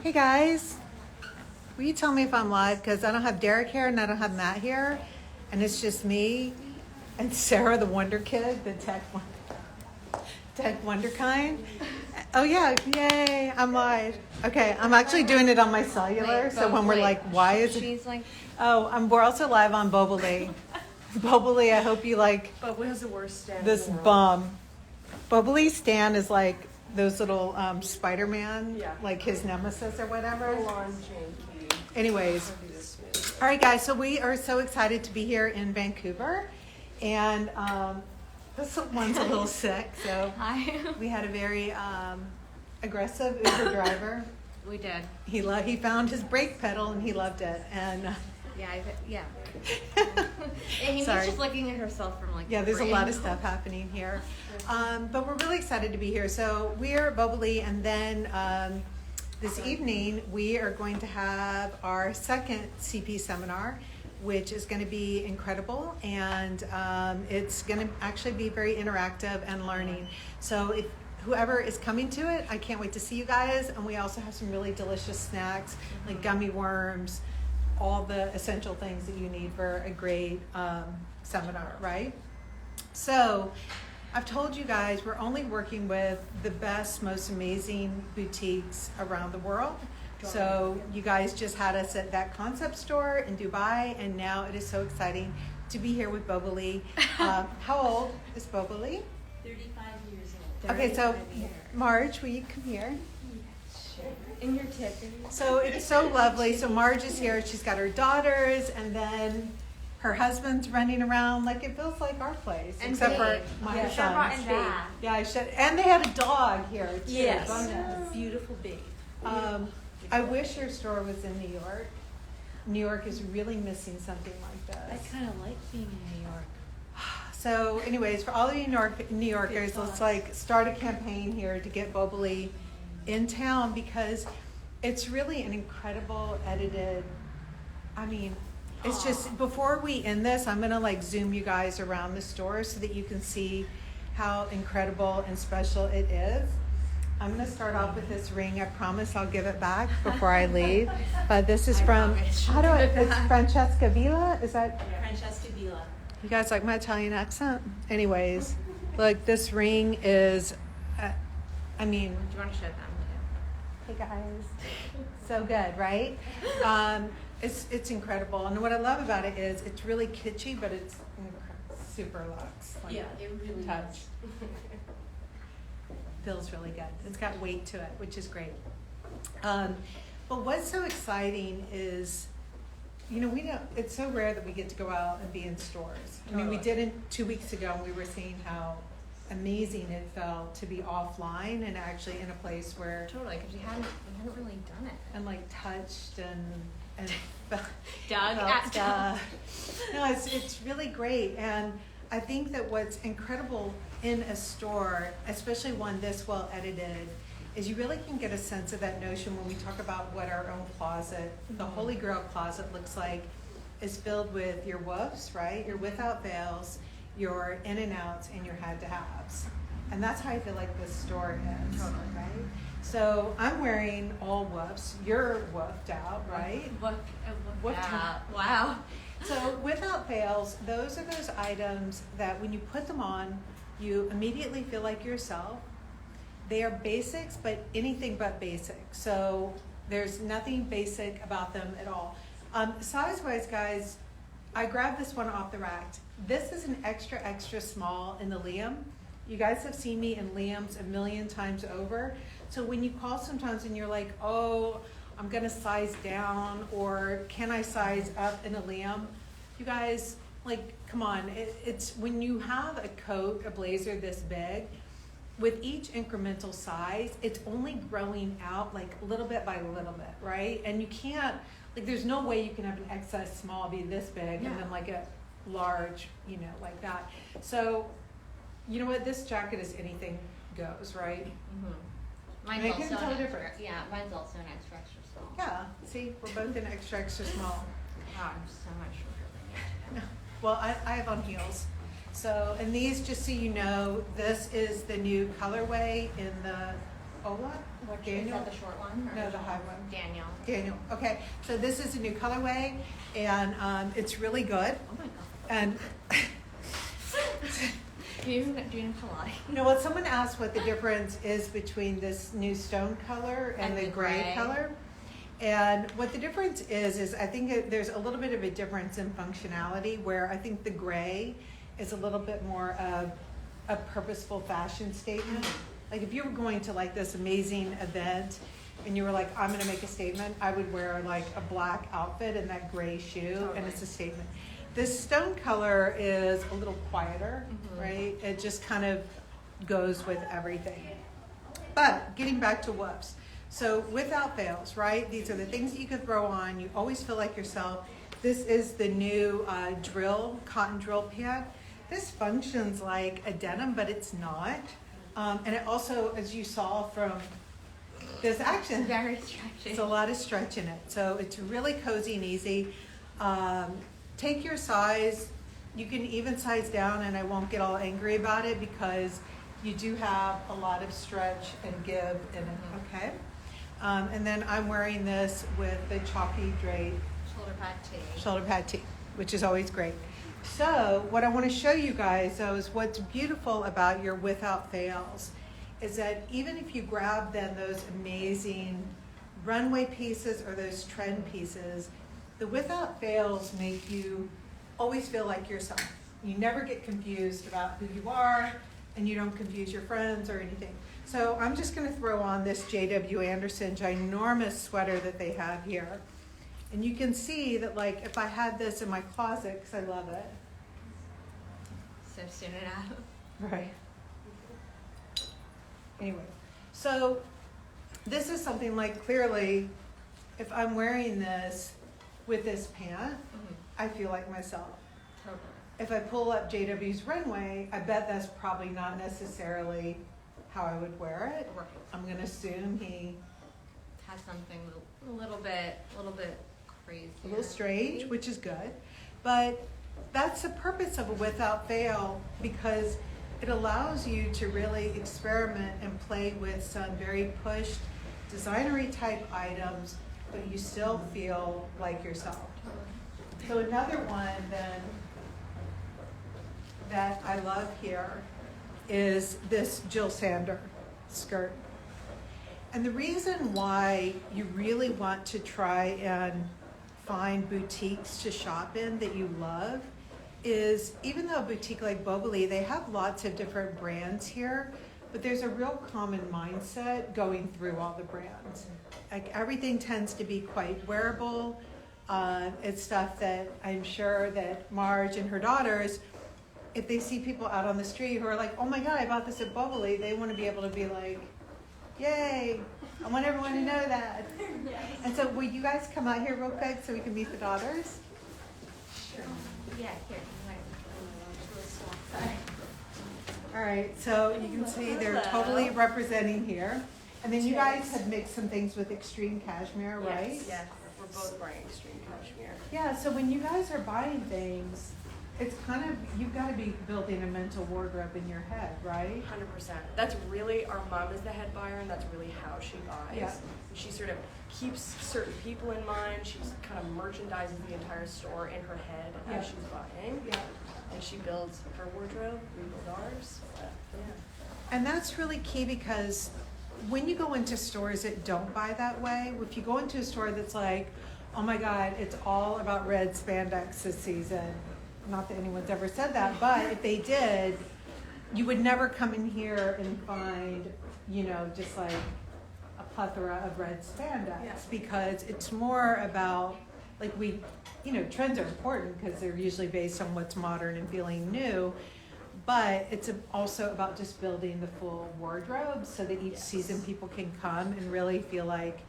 Hey guys, will you tell me if I'm live? Because I don't have Derek here and I don't have Matt here, and it's just me and Sarah, the Wonder Kid, the tech wonder kind. Oh yeah, yay! I'm live. Okay, I'm actually doing it on my cellular, so when we're like, why is it? She's like, We're also live on Boboli. Boboli, I hope you like. Boboli has the worst stand. This bum. Boboli's stand is like those little Spider-Man, like his nemesis or whatever. Anyways, all right, guys. So we are so excited to be here in Vancouver, and this one's a little sick. So hi. We had a very aggressive Uber driver. We did. He found his brake pedal and he loved it, and. Yeah. And he was just looking at herself from like. Yeah, there's a lot of stuff happening here, but we're really excited to be here. So we are at Boboli, and then this evening we are going to have our second CP seminar, which is going to be incredible, and it's going to actually be very interactive and learning. So if whoever is coming to it, I can't wait to see you guys. And we also have some really delicious snacks like gummy worms. All the essential things that you need for a great seminar, right? So I've told you guys we're only working with the best, most amazing boutiques around the world. So you guys just had us at that concept store in Dubai, and now it is so exciting to be here with Boboli. How old is Boboli? 35 years old. Okay, so Marge, will you come here? In your tip. So it's so lovely. So Marge is here. She's got her daughters, and then her husband's running around like it feels like our place, and except Dave. for my Yeah, son. and Dave. Yeah, and they had a dog here too. Yes, Bonus. beautiful baby. I wish your store was in New York. New York is really missing something like this. I kind of like being in New York. So, anyways, for all of you New Yorkers, let's like start a campaign here to get Boboli in town, because it's really an incredible edited, it's just, before we end this, I'm gonna like zoom you guys around the store so that you can see how incredible and special it is. I'm gonna start off with this ring. I promise I'll give it back before I leave. This is it's Francesca Villa, is that? Francesca Villa. You guys like my Italian accent? Anyways, look, this ring is, Do you want to show them hey guys, so good, right? It's incredible, and what I love about it is it's really kitschy, but it's super luxe. Like, Yeah, it really touch. Feels really good. It's got weight to it, which is great. But what's so exciting is, it's so rare that we get to go out and be in stores. We did it 2 weeks ago, and we were seeing how amazing it felt to be offline and actually in a place where Totally, because we hadn't really done it. and like touched and Doug, no, it's really great. And I think that what's incredible in a store, especially one this well edited, is you really can get a sense of that notion when we talk about what our own closet, the Holy Grail closet looks like, is filled with your woofs, right? Your without veils, your in and outs, and your had to haves. And that's how I feel like this store is. Totally. Right? So I'm wearing all woofs. You're woofed out, right? Woofed out. Wow. So without veils, those are those items that when you put them on, you immediately feel like yourself. They are basics, but anything but basic. So there's nothing basic about them at all. Size-wise, guys, I grabbed this one off the rack. This is an extra, extra small in the Liam. You guys have seen me in Liam's a million times over. So when you call sometimes and you're like, oh, I'm gonna size down, or can I size up in a Liam? You guys, like, come on. It's when you have a coat, a blazer this big, with each incremental size, it's only growing out like little bit by little bit, right? And you can't, like, there's no way you can have an XS small be this big and then like a large, like that. So, you know what? This jacket is anything goes, right? Mm-hmm. Mine's Make also it tell an the extra. difference. Yeah, mine's also an extra small. Yeah. See, we're both in extra, extra small. Wow, I'm so much shorter than you. Well, I have on heels. So, and these, just so you know, this is the new colorway in the Ola? Which is Daniel? that the short one? Or No, the high one. Daniel. Daniel. Okay, so this is a new colorway, and it's really good. Oh my god. And Do you know Pilates? no, well, someone asked what the difference is between this new stone color and the gray color. And what the difference is I think there's a little bit of a difference in functionality, where I think the gray is a little bit more of a purposeful fashion statement. Like if you were going to like this amazing event and you were like, I'm gonna make a statement, I would wear like a black outfit and that gray shoe, Totally. and it's a statement. This stone color is a little quieter, right? It just kind of goes with everything. But getting back to whoops. So without fails, right? These are the things that you can throw on. You always feel like yourself. This is the new cotton drill pant. This functions like a denim, but it's not. And it also, as you saw from this action, Very stretchy. it's a lot of stretch in it. So it's really cozy and easy. Take your size. You can even size down, and I won't get all angry about it because you do have a lot of stretch and give in it, okay? And then I'm wearing this with the chalky drape shoulder pad tee, which is always great. So what I want to show you guys, though, is what's beautiful about your without fails is that even if you grab then those amazing runway pieces or those trend pieces, the without fails make you always feel like yourself. You never get confused about who you are, and you don't confuse your friends or anything. So I'm just going to throw on this J.W. Anderson ginormous sweater that they have here. And you can see that, like, if I had this in my closet, because I love it. So soon enough. Right. Anyway, so this is something like, clearly, if I'm wearing this with this pant, I feel like myself. Totally. If I pull up JW's runway, I bet that's probably not necessarily how I would wear it. Right. I'm going to assume he Has something a little bit crazy. a little strange, which is good. But that's the purpose of a without fail, because it allows you to really experiment and play with some very pushed, designery type items, but you still feel like yourself. So another one then that I love here is this Jill Sander skirt. And the reason why you really want to try and find boutiques to shop in that you love is, even though a boutique like Boboli, they have lots of different brands here, but there's a real common mindset going through all the brands. Like everything tends to be quite wearable. It's stuff that I'm sure that Marge and her daughters, if they see people out on the street who are like, oh my God, I bought this at Boboli, they want to be able to be like, yay, I want everyone to know that. Yes. And so will you guys come out here real quick so we can meet the daughters? Sure. Yeah, here. Sorry. All right, so you can see they're totally representing here. And then you guys have mixed some things with extreme cashmere, right? Yes, we're both buying extreme cashmere. Yeah, so when you guys are buying things, it's kind of, you've got to be building a mental wardrobe in your head, right? 100%. That's really, our mom is the head buyer, and that's really how she buys. Yeah. She sort of keeps certain people in mind. She's kind of merchandises the entire store in her head Yeah. as she's buying. Yeah. And she builds her wardrobe, we build ours. But, yeah. And that's really key, because when you go into stores that don't buy that way, if you go into a store that's like, oh my God, it's all about red spandex this season. Not that anyone's ever said that, but if they did, you would never come in here and find, you know, just like a plethora of red spandex, Yeah. because it's more about, like, we, you know, trends are important because they're usually based on what's modern and feeling new, but it's also about just building the full wardrobe so that each season people can come and really feel like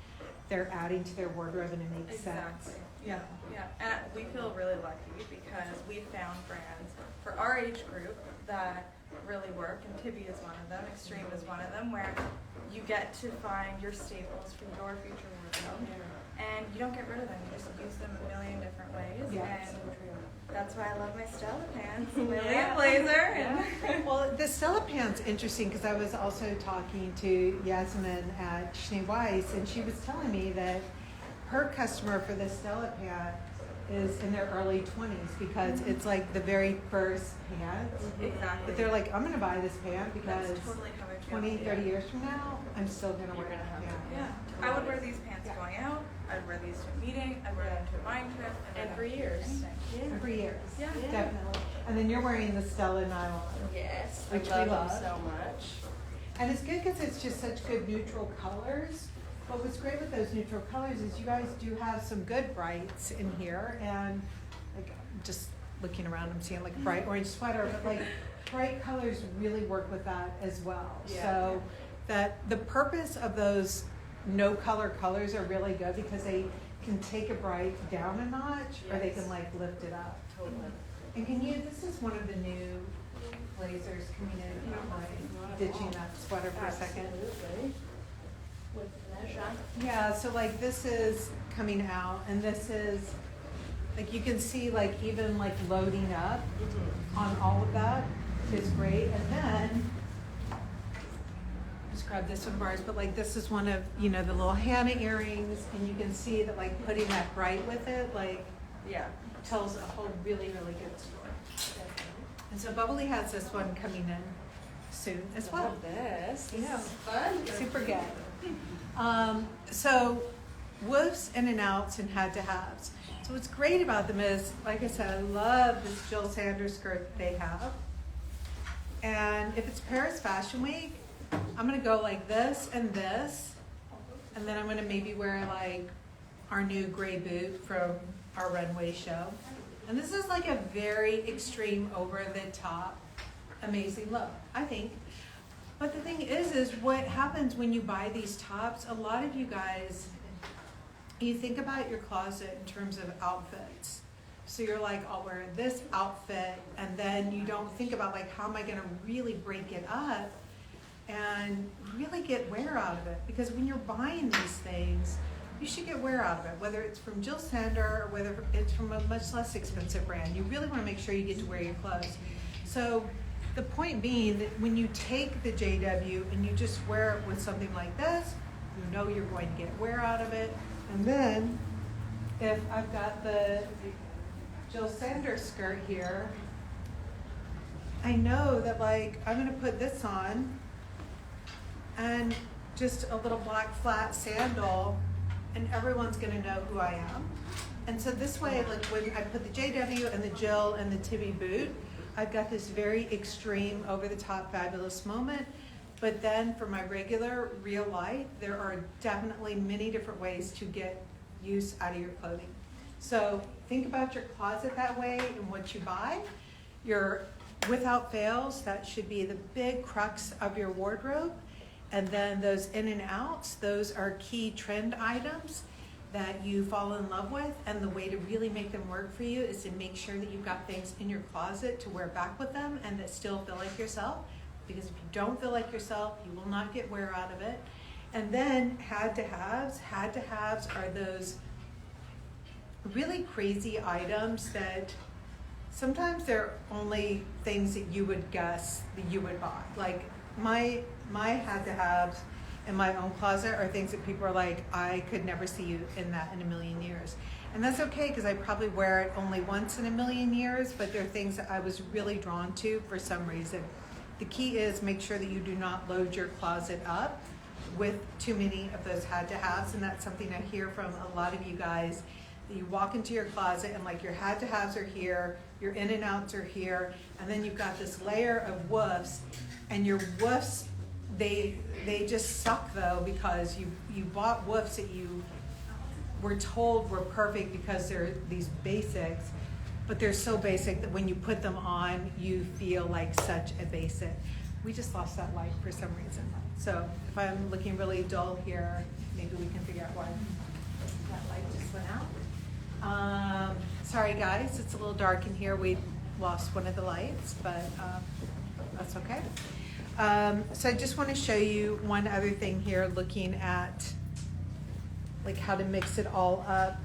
they're adding to their wardrobe and it makes sense. Exactly. Yeah, yeah. And we feel really lucky because we found brands for our age group that really work, and Tibby is one of them, Extreme is one of them, where you get to find your staples for your future wardrobe. and you don't get rid of them. You just use them a million different ways. Yes. And that's why I love my Stella Pants, Lily Yeah. blazer. Yeah. And Well, the Stella Pants interesting because I was also talking to Yasmin at Schnee Weiss, and she was telling me that her customer for the Stella Pant is in their early 20s because it's like the very first pant. exactly. But they're like, I'm going to buy this pant because That's totally how I feel. 20, 30 years from now, I'm still going to wear that pant. Yeah. I would wear these pants going out. I'd wear these to a meeting. I'd wear them to a buying trip. And for years. Anything. For years. Yeah. Definitely. And then you're wearing the Stella nylon. Yes, Which I we love love. them so much. And it's good because it's just such good neutral colors. But what's great with those neutral colors is you guys do have some good brights in here. And like just looking around, I'm seeing like a bright orange sweater, but like bright colors really work with that as well. Yeah. So that the purpose of those no color colors are really good because they can take a bright down a notch or they Yes. can like lift it up. Totally. And can you, this is one of the new blazers coming in, like ditching that sweater for a second. Absolutely. With pleasure. Yeah, so like this is coming out and this is, like you can see like even like loading up on all of that is great. And then, just grab this one of ours, but like this is one of, you know, the little Hannah earrings and you can see that like putting that bright with it, like Yeah. tells a whole really, really good story. And so Boboli has this one coming in soon as well. Love this. This Yeah. is fun. Super good. So woofs, in and outs, and had to haves. So what's great about them is, like I said, I love this Jill Sanders skirt they have. And if it's Paris Fashion Week, I'm gonna go like this, and then I'm gonna maybe wear like our new gray boot from our runway show. And this is like a very extreme, over the top, amazing look, I think. But the thing is what happens when you buy these tops, a lot of you guys, you think about your closet in terms of outfits. So you're like, I'll wear this outfit, and then you don't think about like, how am I gonna really break it up and really get wear out of it? Because when you're buying these things, you should get wear out of it, whether it's from Jill Sander or whether it's from a much less expensive brand. You really wanna make sure you get to wear your clothes. So the point being that when you take the JW and you just wear it with something like this, you know you're going to get wear out of it. And then if I've got the Jill Sanders skirt here, I know that like I'm gonna put this on and just a little black flat sandal and everyone's gonna know who I am. And so this way, like when I put the JW and the Jill and the Tibby boot, I've got this very extreme, over the top, fabulous moment. But then for my regular, real life, there are definitely many different ways to get use out of your clothing. So think about your closet that way and what you buy. Your without fails, that should be the big crux of your wardrobe. And then those in and outs, those are key trend items that you fall in love with. And the way to really make them work for you is to make sure that you've got things in your closet to wear back with them and that still feel like yourself. Because if you don't feel like yourself, you will not get wear out of it. And then had to haves are those really crazy items that sometimes they're only things that you would guess that you would buy. Like my had to haves in my own closet are things that people are like, I could never see you in that in a million years. And that's okay because I probably wear it only once in a million years, but they're things that I was really drawn to for some reason. The key is make sure that you do not load your closet up with too many of those had to haves, and that's something I hear from a lot of you guys. That you walk into your closet and like your had to haves are here, your in and outs are here, and then you've got this layer of woofs, and your woofs, they just suck though because you bought woofs that you were told were perfect because they're these basics. But they're so basic that when you put them on, you feel like such a basic. We just lost that light for some reason. So if I'm looking really dull here, maybe we can figure out why that light just went out. Sorry guys, it's a little dark in here. We lost one of the lights, but that's okay. So I just want to show you one other thing here, looking at like how to mix it all up.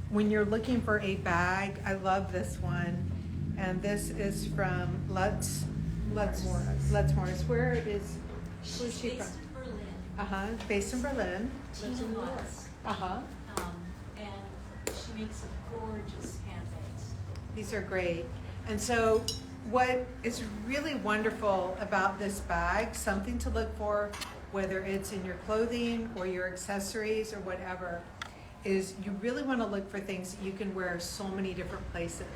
When you're looking for a bag, I love this one. And this is from Lutz Morris. Where is, who's she from? Based in Berlin. Uh-huh, based in Berlin. Tina Lutz. Uh-huh. And she makes gorgeous handbags. These are great. And so what is really wonderful about this bag, something to look for, whether it's in your clothing or your accessories or whatever, is you really want to look for things that you can wear so many different places.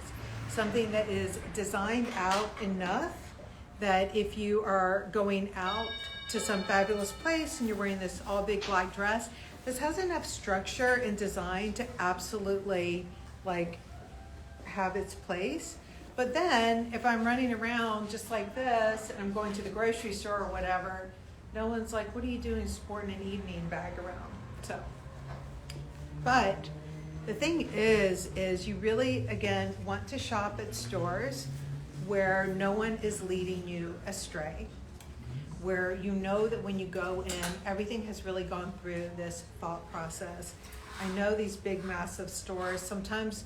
Something that is designed out enough that if you are going out to some fabulous place and you're wearing this all big black dress, this has enough structure and design to absolutely like have its place. But then if I'm running around just like this and I'm going to the grocery store or whatever, no one's like, what are you doing sporting an evening bag around? So, but the thing is you really, again, want to shop at stores where no one is leading you astray, where you know that when you go in, everything has really gone through this thought process. I know these big, massive stores, sometimes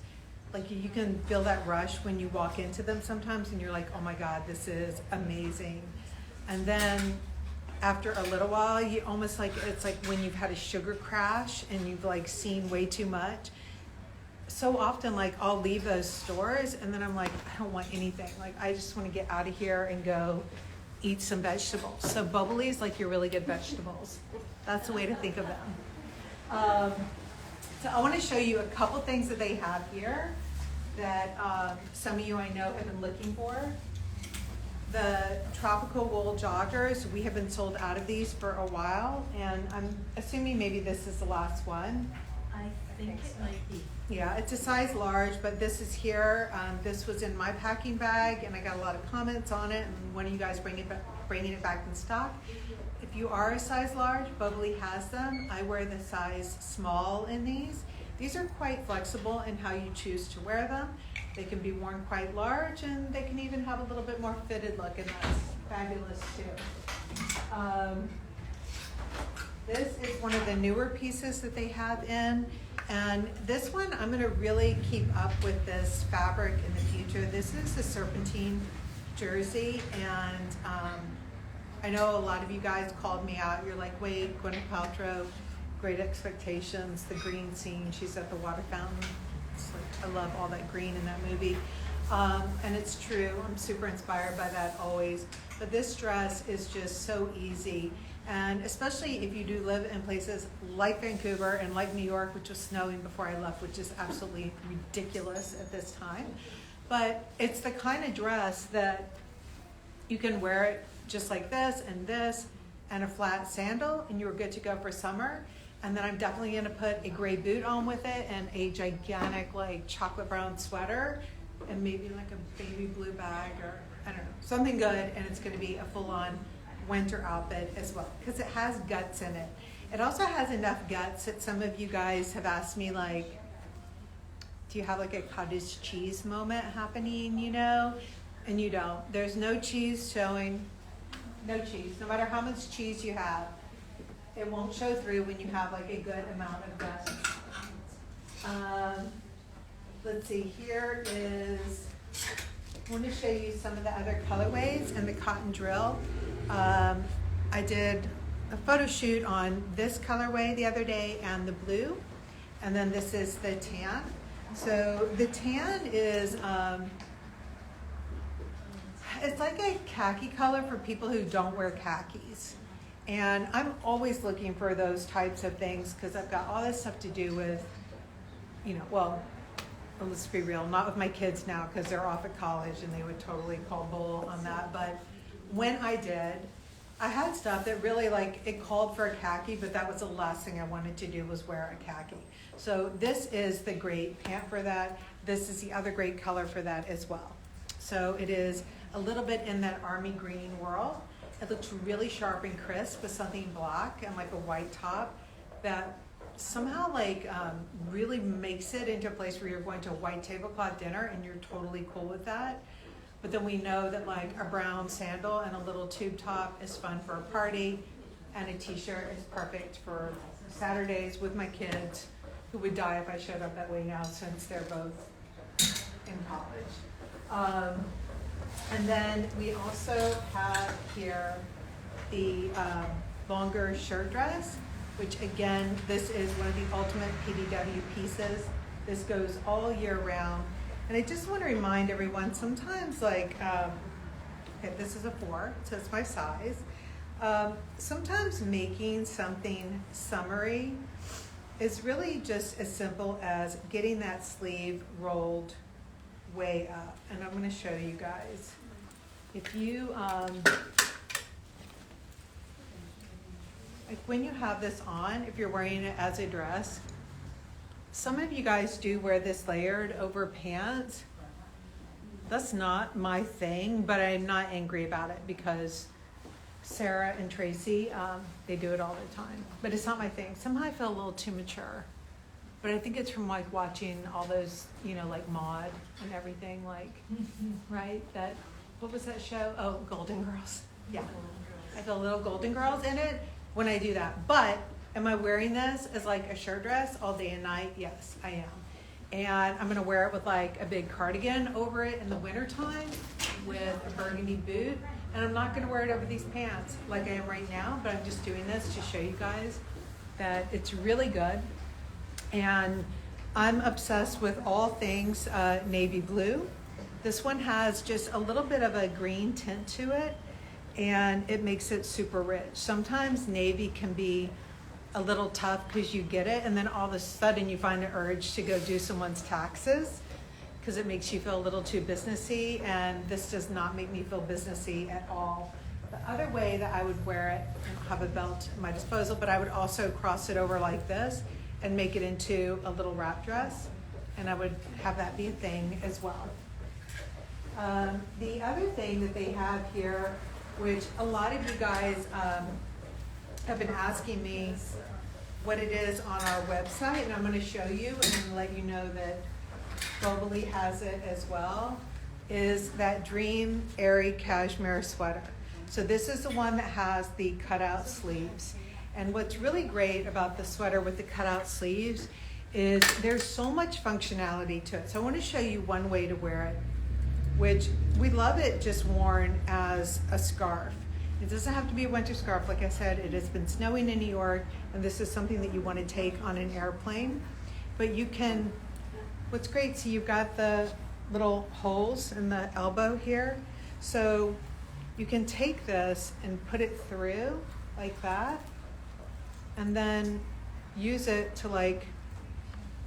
like you can feel that rush when you walk into them sometimes and you're like, oh my God, this is amazing. And then after a little while, you almost like, it's like when you've had a sugar crash and you've like seen way too much. So often, like I'll leave those stores and then I'm like, I don't want anything. Like I just want to get out of here and go eat some vegetables. So Boboli is like your really good vegetables. That's the way to think of them. So I want to show you a couple things that they have here that some of you I know have been looking for. The tropical wool joggers, we have been sold out of these for a while, and I'm assuming maybe this is the last one. I think it might be. Yeah, it's a size large, but this is here. This was in my packing bag, and I got a lot of comments on it, and one of you guys bringing it back in stock. If you are a size large, Boboli has them. I wear the size small in these. These are quite flexible in how you choose to wear them. They can be worn quite large, and they can even have a little bit more fitted look, and that's fabulous too. This is one of the newer pieces that they have in, and this one I'm going to really keep up with this fabric in the future. This is a serpentine jersey, and I know a lot of you guys called me out. You're like, wait, Gwyneth Paltrow, Great Expectations, the green scene, she's at the water fountain. It's like, I love all that green in that movie. And it's true, I'm super inspired by that always. But this dress is just so easy. And especially if you do live in places like Vancouver and like New York, which was snowing before I left, which is absolutely ridiculous at this time. But it's the kind of dress that you can wear it just like this and a flat sandal, and you're good to go for summer. And then I'm definitely gonna put a gray boot on with it and a gigantic like chocolate brown sweater and maybe like a baby blue bag or I don't know, something good, and it's gonna be a full-on winter outfit as well because it has guts in it. It also has enough guts that some of you guys have asked me like, do you have like a cottage cheese moment happening, you know? And you don't. There's no cheese showing. No cheese. No matter how much cheese you have, it won't show through when you have like a good amount of guts. Let's see, here is, I want to show you some of the other colorways and the cotton drill. I did a photo shoot on this colorway the other day and the blue, and then this is the tan. So the tan is, it's like a khaki color for people who don't wear khakis. And I'm always looking for those types of things because I've got all this stuff to do with, you know, well, let's be real, not with my kids now because they're off at college and they would totally call bull on that. But when I did, I had stuff that really like, it called for a khaki, but that was the last thing I wanted to do was wear a khaki. So this is the great pant for that. This is the other great color for that as well. So it is a little bit in that army green world. It looks really sharp and crisp with something black and like a white top that somehow like really makes it into a place where you're going to a white tablecloth dinner and you're totally cool with that. But then we know that like a brown sandal and a little tube top is fun for a party, and a t-shirt is perfect for Saturdays with my kids, who would die if I showed up that way now since they're both in college. And then we also have here the longer shirt dress, which again, this is one of the ultimate PDW pieces. This goes all year round. And I just want to remind everyone, sometimes like, okay, this is a 4, so it's my size. Sometimes making something summery is really just as simple as getting that sleeve rolled way up. And I'm going to show you guys. If you, like when you have this on, if you're wearing it as a dress, some of you guys do wear this layered over pants. That's not my thing, but I'm not angry about it because Sarah and Tracy, they do it all the time. But it's not my thing. Somehow I feel a little too mature. But I think it's from like watching all those, you know, like Maude and everything, like, right? That, what was that show? Oh, Golden Girls. Yeah. I feel little Golden Girls in it when I do that. But am I wearing this as like a shirt dress all day and night? Yes, I am. And I'm gonna wear it with like a big cardigan over it in the wintertime with a burgundy boot. And I'm not gonna wear it over these pants like I am right now, but I'm just doing this to show you guys that it's really good. And I'm obsessed with all things navy blue. This one has just a little bit of a green tint to it, and it makes it super rich. Sometimes navy can be a little tough because you get it, and then all of a sudden you find an urge to go do someone's taxes because it makes you feel a little too businessy, and this does not make me feel businessy at all. The other way that I would wear it, I don't have a belt at my disposal, but I would also cross it over like this and make it into a little wrap dress, and I would have that be a thing as well. The other thing that they have here, which a lot of you guys have been asking me what it is on our website, and I'm going to show you and then let you know that Boboli has it as well, is that Dream Airy Cashmere sweater. So this is the one that has the cutout sleeves. And what's really great about the sweater with the cutout sleeves is there's so much functionality to it. So I want to show you one way to wear it, which we love it just worn as a scarf. It doesn't have to be a winter scarf. Like I said, it has been snowing in New York, and this is something that you want to take on an airplane. But you can, what's great, so you've got the little holes in the elbow here. So you can take this and put it through like that, and then use it to like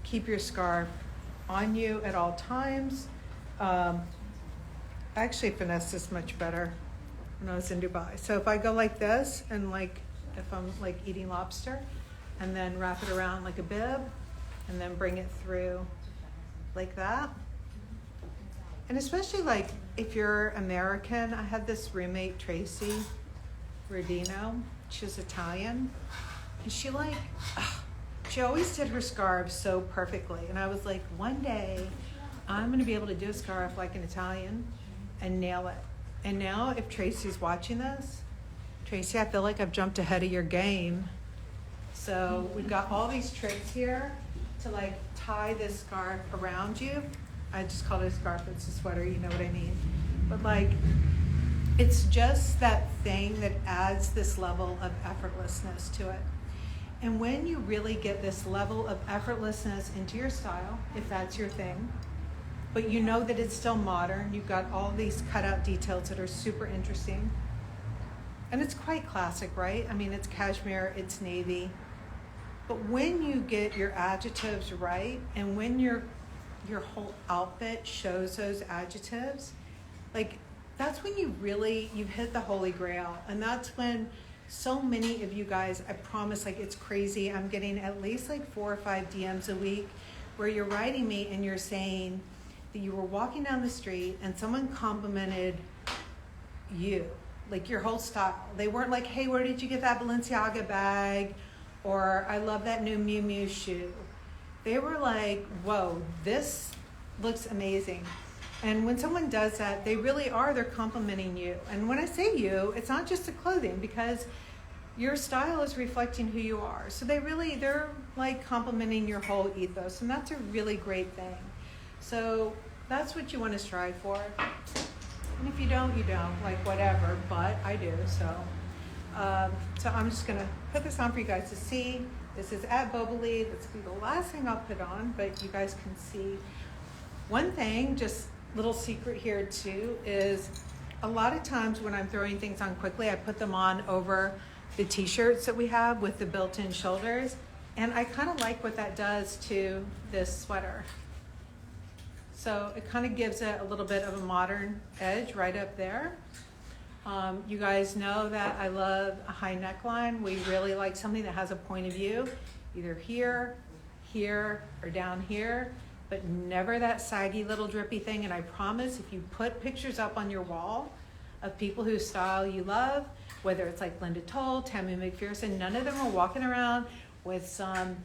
keep your scarf on you at all times. I actually finessed this much better when I was in Dubai. So if I go like this, and like if I'm like eating lobster, and then wrap it around like a bib, and then bring it through like that. And especially like if you're American, I had this roommate, Tracy Rodino, she's Italian, and she like, she always did her scarves so perfectly. And I was like, one day I'm gonna be able to do a scarf like an Italian and nail it. And now if Tracy's watching this, Tracy, I feel like I've jumped ahead of your game. So we've got all these tricks here to like tie this scarf around you. I just call it a scarf, it's a sweater, you know what I mean. But like, it's just that thing that adds this level of effortlessness to it. And when you really get this level of effortlessness into your style, if that's your thing, but you know that it's still modern, you've got all these cutout details that are super interesting. And it's quite classic, right? I mean, it's cashmere, it's navy. But when you get your adjectives right, and when your whole outfit shows those adjectives, like that's when you've hit the holy grail. And that's when so many of you guys, I promise, like it's crazy, I'm getting at least like 4 or 5 DMs a week where you're writing me and you're saying that you were walking down the street and someone complimented you, like your whole style. They weren't like, hey, where did you get that Balenciaga bag? Or I love that new Miu Miu shoe. They were like, whoa, this looks amazing. And when someone does that, they really are, they're complimenting you. And when I say you, it's not just the clothing, because your style is reflecting who you are. So they're like complementing your whole ethos, and that's a really great thing. So that's what you want to strive for. And if you don't, you don't, like whatever, but I do, so. So I'm just gonna put this on for you guys to see. This is at Boboli. This will be the last thing I'll put on, but you guys can see. One thing, just little secret here too, is a lot of times when I'm throwing things on quickly, I put them on over the t-shirts that we have with the built-in shoulders. And I kind of like what that does to this sweater. So it kind of gives it a little bit of a modern edge right up there. You guys know that I love a high neckline. We really like something that has a point of view, either here, here, or down here, but never that saggy little drippy thing. And I promise if you put pictures up on your wall of people whose style you love, whether it's like Linda Toll, Tammy McPherson, none of them are walking around with some,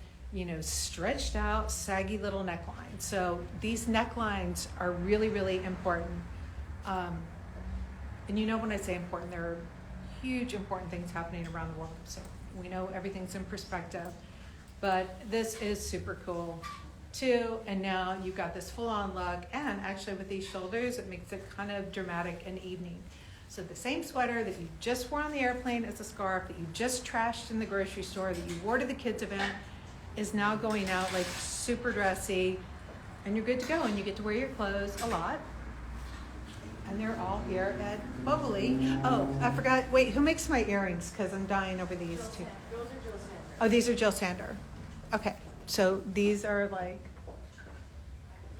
stretched out, saggy little neckline. So these necklines are really, really important. And when I say important, there are huge important things happening around the world. So we know everything's in perspective. But this is super cool too. And now you've got this full-on look. And actually with these shoulders, it makes it kind of dramatic and evening. So the same sweater that you just wore on the airplane as a scarf, that you just trashed in the grocery store, that you wore to the kids event, is now going out like super dressy. And you're good to go. And you get to wear your clothes a lot. And they're all here at Boboli. Oh, I forgot. Wait, who makes my earrings? Because I'm dying over these two. Those are Jill Sander. Oh, these are Jill Sander. Okay, so these are like,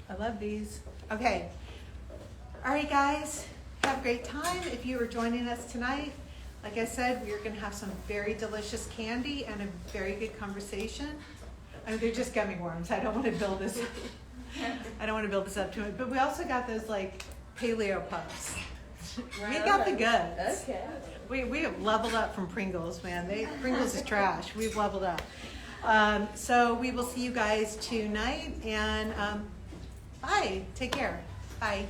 I love these. Okay. All right, guys. Have a great time. If you are joining us tonight, like I said, we are going to have some very delicious candy and a very good conversation. I mean, they're just gummy worms. I don't want to build this. I don't want to build this up too much. But we also got those like paleo puffs. We got the goods. Okay. We have leveled up from Pringles, man. Pringles is trash. We've leveled up. So we will see you guys tonight. And bye. Take care. Bye.